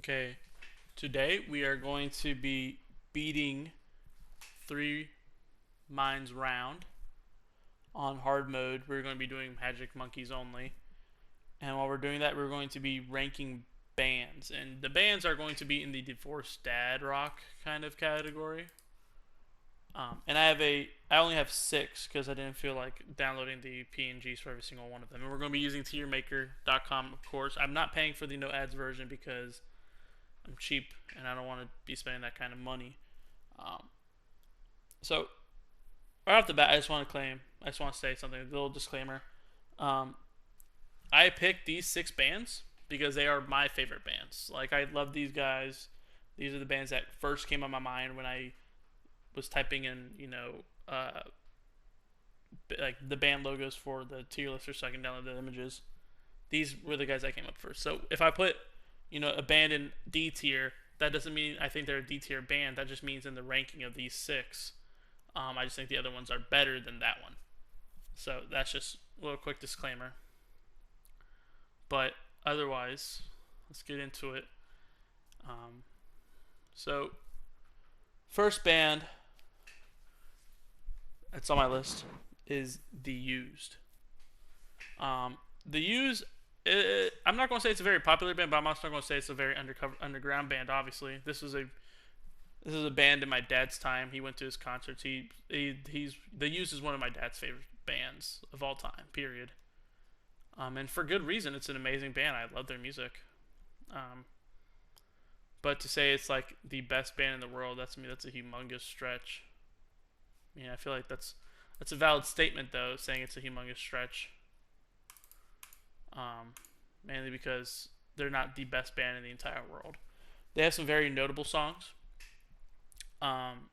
Okay, today we are going to be beating three mines round on hard mode. We're going to be doing Magic Monkeys only. And while we're doing that, we're going to be ranking bands. And the bands are going to be in the divorced dad rock kind of category. And I only have six because I didn't feel like downloading the PNGs for every single one of them. And we're going to be using tiermaker.com, of course. I'm not paying for the no ads version because I'm cheap and I don't want to be spending that kind of money. Um, so right off the bat, I just want to say something, a little disclaimer. Um, I picked these six bands because they are my favorite bands. Like I love these guys. These are the bands that first came on my mind when I was typing in, like the band logos for the tier lister so I can download the images. These were the guys that came up first. So if I put, a band in D tier, that doesn't mean I think they're a D tier band. That just means in the ranking of these six, I just think the other ones are better than that one. So that's just a little quick disclaimer. But otherwise, let's get into it. Um, so, first band that's on my list is The Used. The Used, I'm not going to say it's a very popular band, but I'm also not going to say it's a very underground band. Obviously, this is a band in my dad's time. He went to his concerts. He's The Used is one of my dad's favorite bands of all time. Period. And for good reason. It's an amazing band. I love their music. Um, but to say it's like the best band in the world, that's a humongous stretch. I feel like that's a valid statement though, saying it's a humongous stretch. Mainly because they're not the best band in the entire world. They have some very notable songs, um,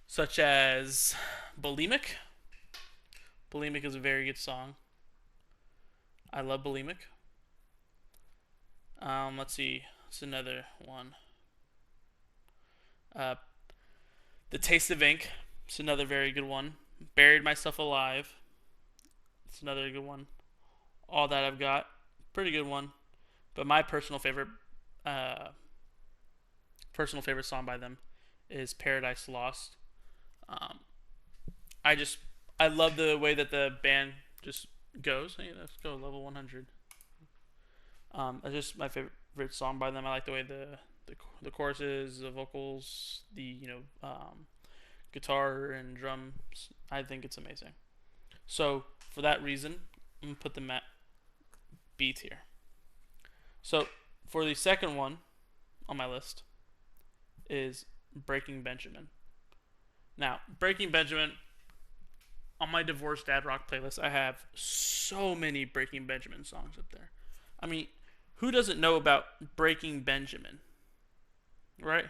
such as Bulimic. Bulimic is a very good song. I love Bulimic. Let's see. What's another one? Uh, The Taste of Ink. It's another very good one. Buried Myself Alive. It's another good one. All That I've Got. Pretty good one. But my uh, personal favorite song by them is Paradise Lost. Um, I just, I love the way that the band just goes. Hey, let's go level 100. It's just my favorite song by them. I like the way the choruses, the vocals, the guitar and drums. I think it's amazing. So for that reason, I'm gonna put them at B tier. So for the second one on my list is Breaking Benjamin. Now, Breaking Benjamin on my Divorced Dad Rock playlist, I have so many Breaking Benjamin songs up there. I mean, who doesn't know about Breaking Benjamin? Right?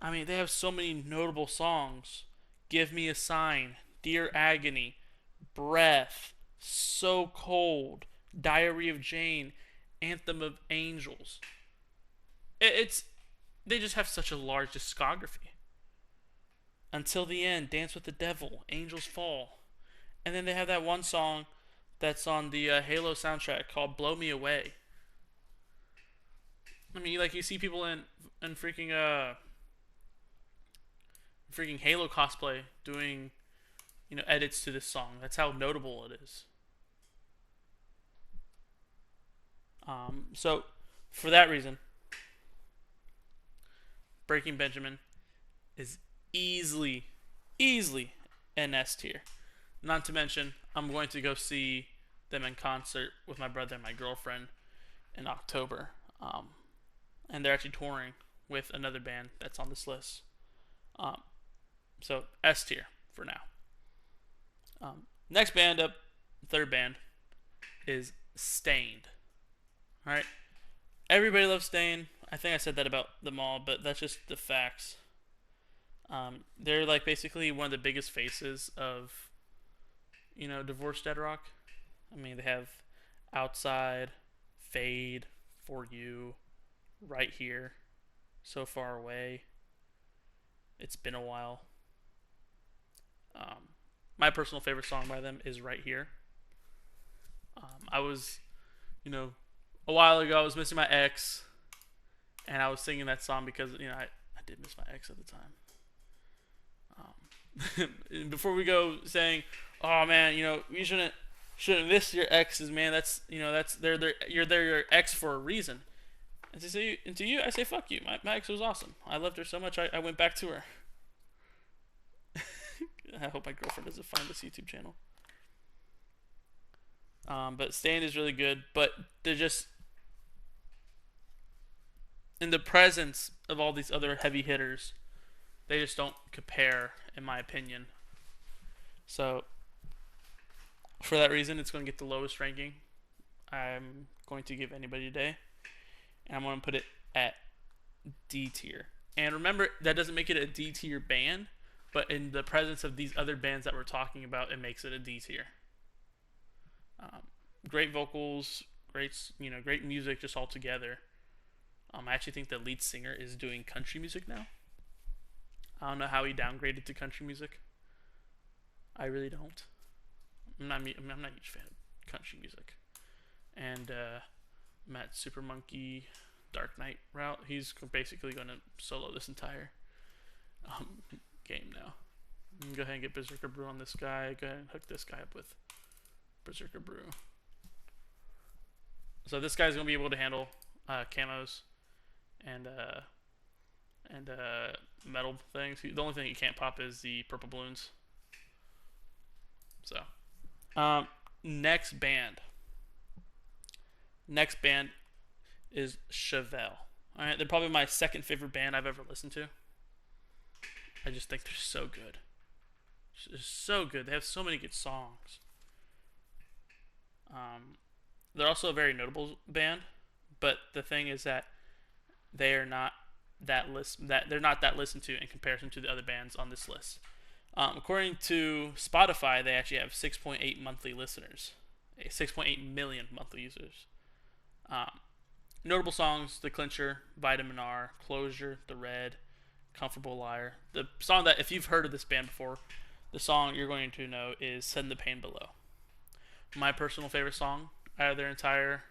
I mean, they have so many notable songs. Give Me a Sign, Dear Agony, Breath, So Cold, Diary of Jane, Anthem of Angels. It's they just have such a large discography. Until the End, Dance with the Devil, Angels Fall, and then they have that one song that's on the Halo soundtrack called "Blow Me Away." I mean, like you see people in freaking Halo cosplay doing edits to this song. That's how notable it is. So for that reason, Breaking Benjamin is easily an S tier. Not to mention, I'm going to go see them in concert with my brother and my girlfriend in October. And they're actually touring with another band that's on this list. Um, so S tier for now. Next band up, third band, is Stained. All right, everybody loves Stained. I think I said that about them all, but that's just the facts. They're like basically one of the biggest faces of divorced dead rock. I mean, they have Outside, Fade, For You, Right Here, So Far Away. It's Been a While. My personal favorite song by them is Right Here. I was, you know, a while ago I was missing my ex, and I was singing that song because I did miss my ex at the time. Before we go saying, "Oh man, you shouldn't miss your exes, man. That's they're your ex for a reason." And to you, I say, "Fuck you. My ex was awesome. I loved her so much. I went back to her." I hope my girlfriend doesn't find this YouTube channel. But Stand is really good, but they're just in the presence of all these other heavy hitters. They just don't compare, in my opinion. So, for that reason, it's going to get the lowest ranking I'm going to give anybody today. And I'm going to put it at D tier. And remember, that doesn't make it a D tier band, but in the presence of these other bands that we're talking about, it makes it a D tier. Great vocals, great music just all together. I actually think the lead singer is doing country music now. I don't know how he downgraded to country music. I really don't. I'm not a huge fan of country music. And Matt Super Monkey Dark Knight route, he's basically going to solo this entire game now. Go ahead and get Berserker Brew on this guy. Go ahead and hook this guy up with Berserker Brew. So this guy's going to be able to handle camos and metal things. The only thing he can't pop is the purple balloons. So, next band is Chevelle. All right, they're probably my second favorite band I've ever listened to. I just think they're so good. They're so good. They have so many good songs. They're also a very notable band, but the thing is that they are not they're not that listened to in comparison to the other bands on this list. According to Spotify, they actually have 6.8 monthly listeners, 6.8 million monthly users. Notable songs: The Clincher, Vitamin R, Closure, The Red, Comfortable Liar. The song that, if you've heard of this band before, the song you're going to know is Send the Pain Below. My personal favorite song out of their entire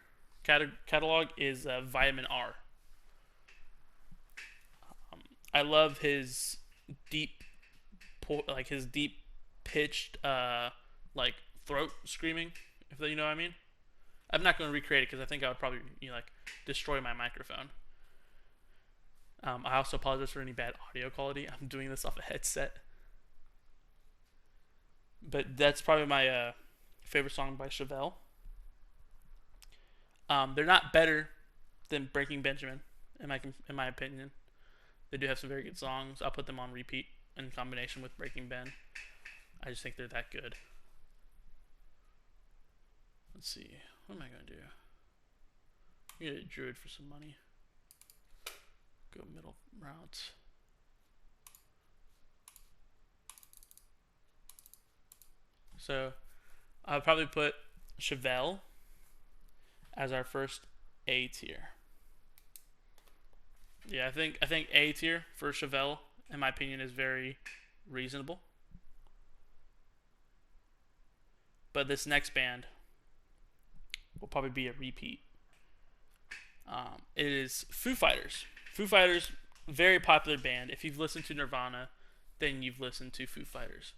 catalog is Vitamin R. I love his deep pitched throat screaming, if you know what I mean. I'm not going to recreate it because I think I would probably destroy my microphone. I also apologize for any bad audio quality. I'm doing this off a headset, but that's probably my favorite song by Chevelle. They're not better than Breaking Benjamin, in my opinion. They do have some very good songs. I'll put them on repeat in combination with Breaking Ben. I just think they're that good. Let's see. What am I going to do? I'm going to get a Druid for some money. Go middle routes. So, I'll probably put Chevelle as our first A tier. Yeah, I think A tier for Chevelle, in my opinion, is very reasonable. But this next band will probably be a repeat. It is Foo Fighters. Foo Fighters, very popular band. If you've listened to Nirvana, then you've listened to Foo Fighters.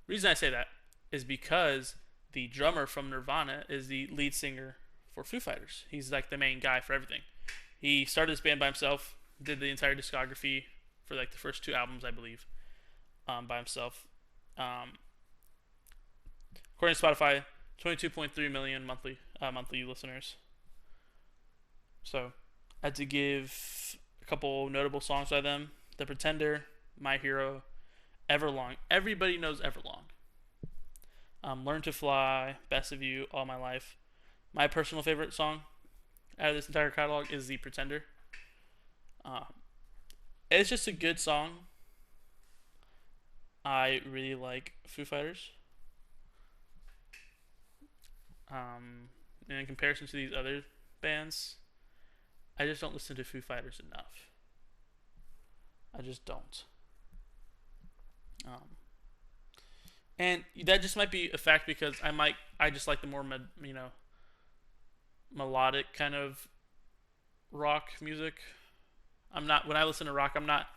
The reason I say that is because the drummer from Nirvana is the lead singer for Foo Fighters. He's like the main guy for everything. He started this band by himself, did the entire discography for the first 2 albums, I believe, by himself. According to Spotify, 22.3 million monthly listeners. So, I had to give a couple notable songs by them: The Pretender, My Hero, Everlong. Everybody knows Everlong. Learn to Fly, Best of You, All My Life. My personal favorite song out of this entire catalog is The Pretender. It's just a good song. I really like Foo Fighters. And in comparison to these other bands, I just don't listen to Foo Fighters enough. I just don't. And that just might be a fact because I just like the more melodic kind of rock music. I'm not when I listen to rock. I'm not.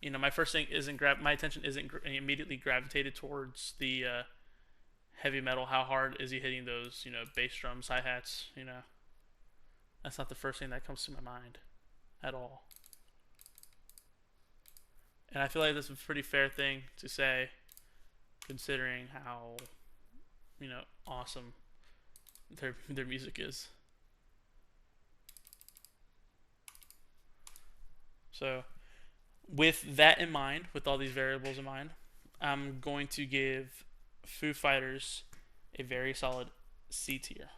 My first thing isn't my attention isn't immediately gravitated towards the heavy metal. How hard is he hitting those? Bass drums, hi hats. That's not the first thing that comes to my mind at all. And I feel like that's a pretty fair thing to say, considering how awesome their music is. So, with that in mind, with all these variables in mind, I'm going to give Foo Fighters a very solid C tier.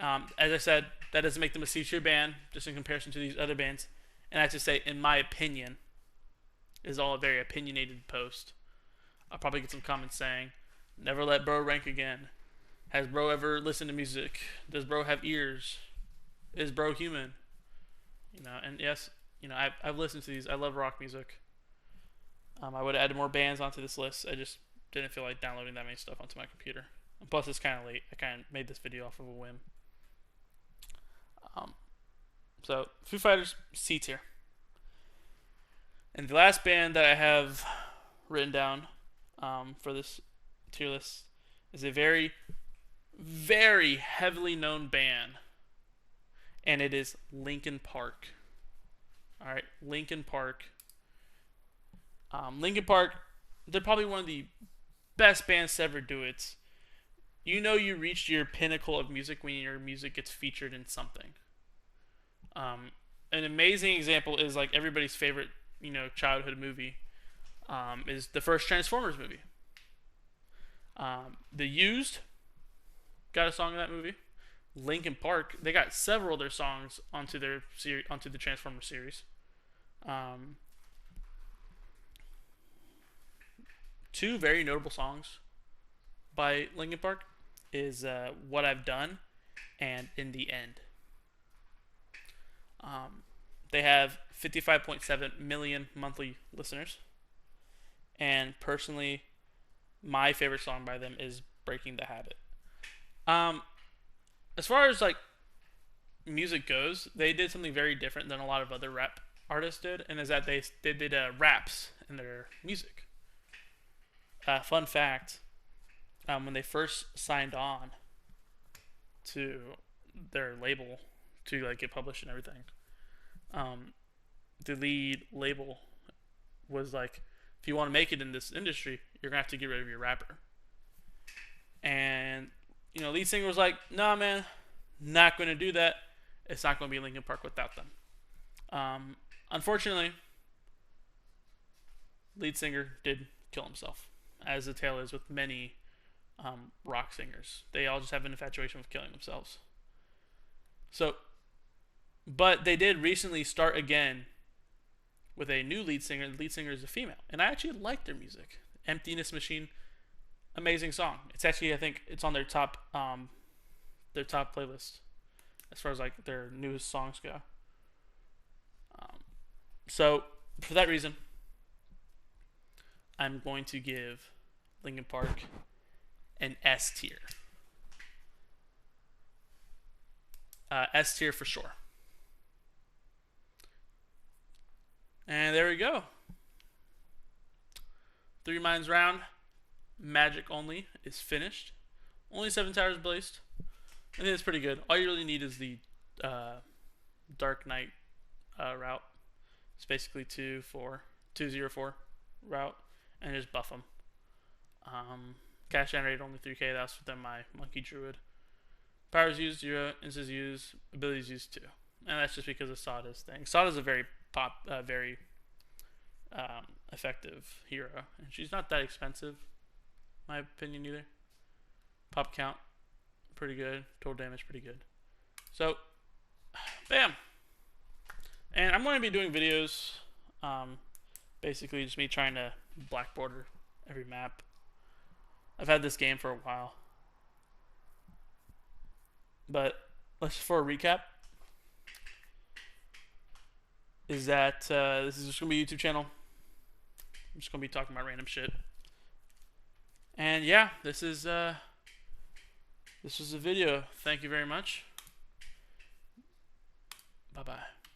As I said, that doesn't make them a C tier band, just in comparison to these other bands. And I have to say, in my opinion, is all a very opinionated post. I'll probably get some comments saying, "Never let bro rank again. Has bro ever listened to music? Does bro have ears? Is bro human?" And yes, I've listened to these. I love rock music. I would have added more bands onto this list. I just didn't feel like downloading that many stuff onto my computer. And plus, it's kind of late. I kind of made this video off of a whim. So, Foo Fighters, C tier. And the last band that I have written down for this tier list is a very, very heavily known band. And it is Linkin Park. Alright, Linkin Park. Linkin Park, they're probably one of the best bands to ever do it. You reached your pinnacle of music when your music gets featured in something. An amazing example is like everybody's favorite, childhood movie, is the first Transformers movie. The Used got a song in that movie. Linkin Park, they got several of their songs onto the Transformers series. Two very notable songs by Linkin Park is "What I've Done" and "In the End." They have 55.7 million monthly listeners, and personally, my favorite song by them is "Breaking the Habit." As far as like music goes, they did something very different than a lot of other rap artists did, and is that they did raps in their music. Fun fact: when they first signed on to their label to like get published and everything, the lead label was like, "If you want to make it in this industry, you're gonna have to get rid of your rapper." And lead singer was like, "Nah, man, not gonna do that. It's not gonna be Linkin Park without them." Unfortunately, lead singer did kill himself, as the tale is with many rock singers. They all just have an infatuation with killing themselves. So, but they did recently start again with a new lead singer. The lead singer is a female, and I actually like their music. "Emptiness Machine," amazing song. It's actually, I think it's on their top playlist as far as like their newest songs go. So for that reason, I'm going to give Linkin Park an S tier. S tier for sure. And there we go. 3 Minds round. Magic only is finished. Only 7 towers blazed. I think it's pretty good. All you really need is the Dark Knight route. It's basically 204 route, and just buff them. Cash generated only 3k. That's within my Monkey Druid. Powers used 0, instances used, abilities used 2, and that's just because of Sada's thing. Sada's a very very effective hero, and she's not that expensive, in my opinion either. Pop count, pretty good. Total damage, pretty good. So, bam. And I'm going to be doing videos, basically just me trying to black border every map. I've had this game for a while. But for a recap, is that this is just going to be a YouTube channel. I'm just going to be talking about random shit. And yeah, this is this was the video. Thank you very much. Bye bye.